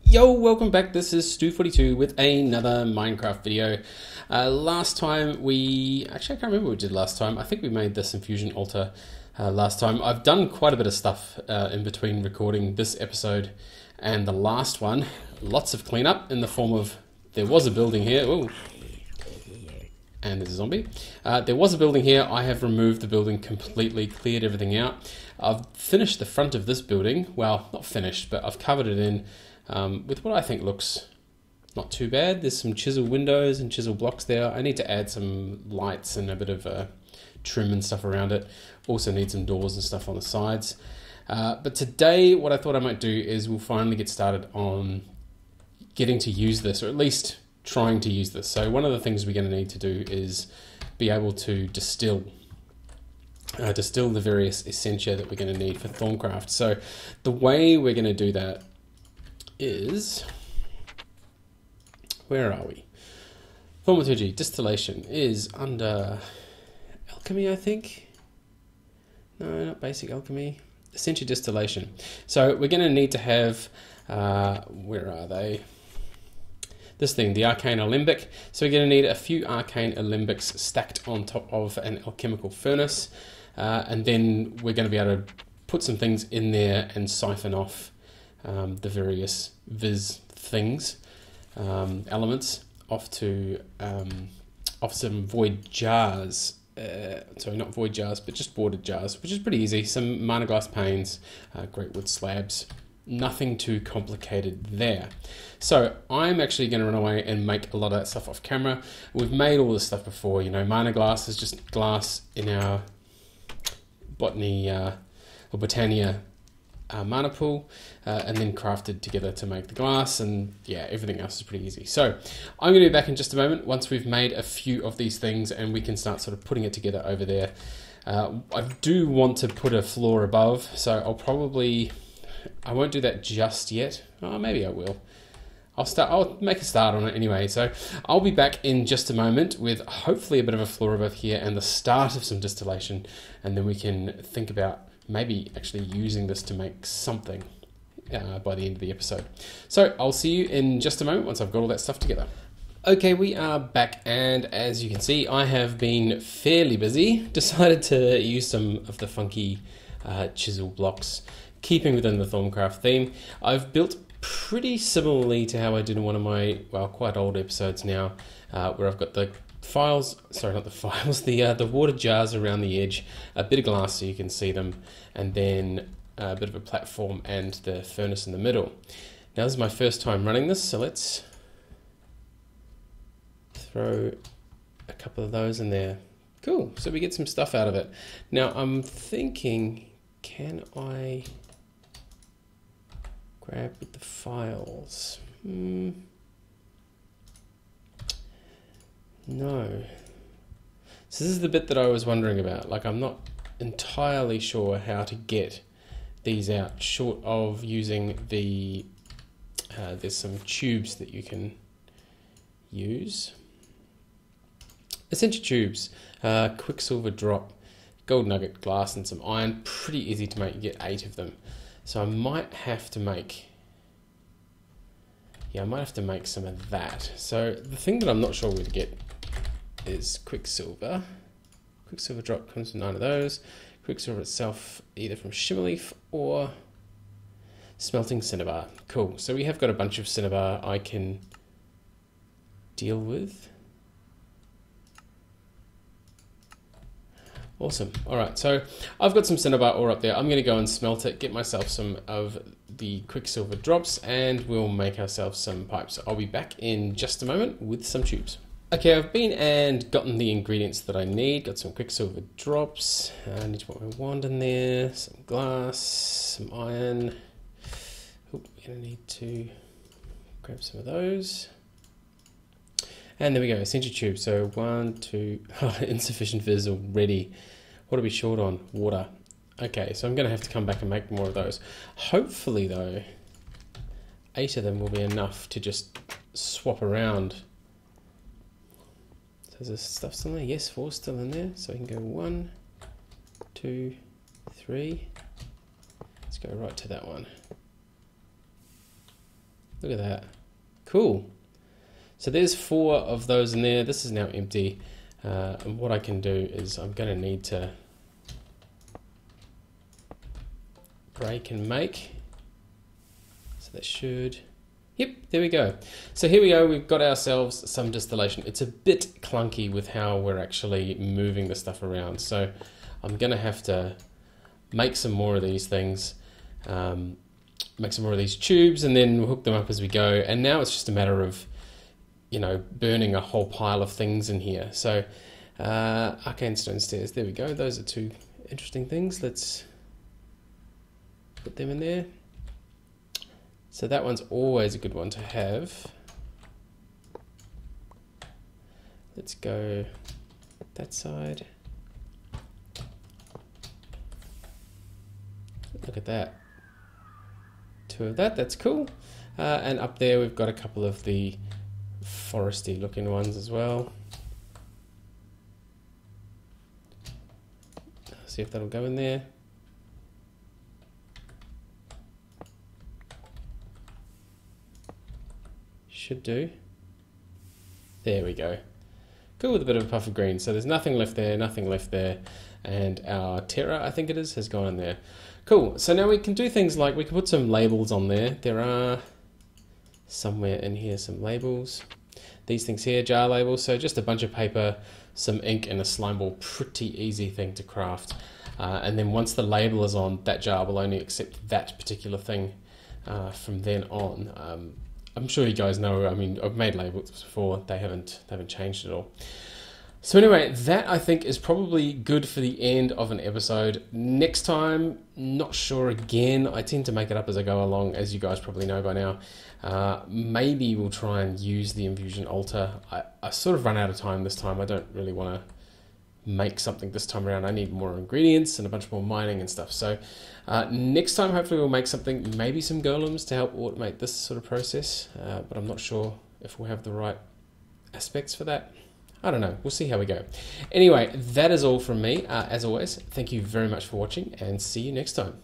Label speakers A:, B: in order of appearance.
A: Yo, welcome back. This is Stu42 with another Minecraft video. Last time I can't remember what we did last time. I think we made this Infusion Altar last time. I've done quite a bit of stuff in between recording this episode and the last one. Lots of cleanup in the form of, there was a building here. Ooh. And there's a zombie. There was a building here. I have removed the building completely, cleared everything out. I've finished the front of this building. Well, not finished, but I've covered it in with what I think looks not too bad. There's some chisel windows and chisel blocks there. I need to add some lights and a bit of trim and stuff around it. Also need some doors and stuff on the sides. But today, what I thought I might do is we'll finally get started on getting to use this, or at least trying to use this. So one of the things we're going to need to do is be able to distill the various Essentia that we're going to need for Thaumcraft. So the way we're going to do that is, where are we? Thaumaturgy, Distillation is under Alchemy, I think. No, not Basic Alchemy. Essentia Distillation. So we're going to need to have, where are they? This thing, the Arcane Alembic. So we're going to need a few Arcane Alembics stacked on top of an alchemical furnace. And then we're going to be able to put some things in there and siphon off the various Viz things, elements, off some void jars. Sorry, not void jars, but just boarded jars, which is pretty easy. Some mana glass panes, great wood slabs. Nothing too complicated there. So I'm actually going to run away and make a lot of that stuff off camera. We've made all this stuff before. You know, mana glass is just glass in our botany or Botania mana pool, and then crafted together to make the glass, and yeah, everything else is pretty easy. So I'm going to be back in just a moment once we've made a few of these things and we can start sort of putting it together over there. I do want to put a floor above, so I won't do that just yet. Oh, maybe I will. I'll make a start on it anyway. So I'll be back in just a moment with hopefully a bit of a floor above here and the start of some distillation, and then we can think about maybe actually using this to make something by the end of the episode. So I'll see you in just a moment once I've got all that stuff together. Okay, we are back, and as you can see, I have been fairly busy. Decided to use some of the funky chisel blocks, keeping within the Thaumcraft theme. I've built pretty similarly to how I did in one of my, well, quite old episodes now, where I've got the the water jars around the edge, a bit of glass so you can see them, and then a bit of a platform and the furnace in the middle. Now this is my first time running this, so let's throw a couple of those in there. Cool, so we get some stuff out of it. Now I'm thinking, can I grab with the files? No. So this is the bit that I was wondering about. Like, I'm not entirely sure how to get these out, short of using the there's some tubes that you can use. Essentia tubes, Quicksilver Drop, gold nugget, glass, and some iron. Pretty easy to make. You get 8 of them. So I might have to make, some of that. So the thing that I'm not sure where to get is Quicksilver. Quicksilver Drop comes from 9 of those. Quicksilver itself, either from Shimmerleaf or Smelting Cinnabar. Cool. So we have got a bunch of Cinnabar I can deal with. Awesome. All right, so I've got some Cinnabar ore up there. I'm going to go and smelt it, get myself some of the Quicksilver Drops, and we'll make ourselves some pipes. I'll be back in just a moment with some tubes. Okay, I've been and gotten the ingredients that I need. Got some Quicksilver Drops. I need to put my wand in there, some glass, some iron. Oh, we're going to need to grab some of those. And there we go, Essentia tube. So 1, 2, insufficient fizz already. What are we short on? Water. Okay, so I'm going to have to come back and make more of those. Hopefully, though, 8 of them will be enough to just swap around. So is this stuff still in there? Yes, 4 still in there. So we can go 1, 2, 3. Let's go right to that one. Look at that. Cool. So there's 4 of those in there. This is now empty. And what I can do is I'm going to need to break and make. So that should... Yep, there we go. So here we go, we've got ourselves some distillation. It's a bit clunky with how we're actually moving the stuff around. So I'm going to have to make some more of these things, make some more of these tubes, and then we'll hook them up as we go. And now it's just a matter of, you know, burning a whole pile of things in here. So arcane stone stairs, there we go. Those are 2 interesting things. Let's put them in there. So that one's always a good one to have. Let's go that side. Look at that. 2 of that, that's cool. And up there we've got a couple of the foresty looking ones as well. See if that'll go in there. Should do. There we go. Cool, with a bit of a puff of green. So there's nothing left there, nothing left there. And our Terra, I think it is, has gone in there. Cool, so now we can do things like, we can put some labels on there. There are somewhere in here some labels. These things here, jar labels. So just a bunch of paper, some ink, and a slime ball. Pretty easy thing to craft. And then once the label is on, that jar will only accept that particular thing from then on. I'm sure you guys know, I mean, I've made labels before, they haven't changed at all. So anyway, that I think is probably good for the end of an episode. Next time, not sure again. I tend to make it up as I go along, as you guys probably know by now. Maybe we'll try and use the Infusion Altar. I sort of run out of time this time. I don't really want to make something this time around. I need more ingredients and a bunch more mining and stuff. So next time, hopefully we'll make something, maybe some golems to help automate this sort of process. But I'm not sure if we'll have the right aspects for that. I don't know. We'll see how we go. Anyway, that is all from me. As always, thank you very much for watching and see you next time.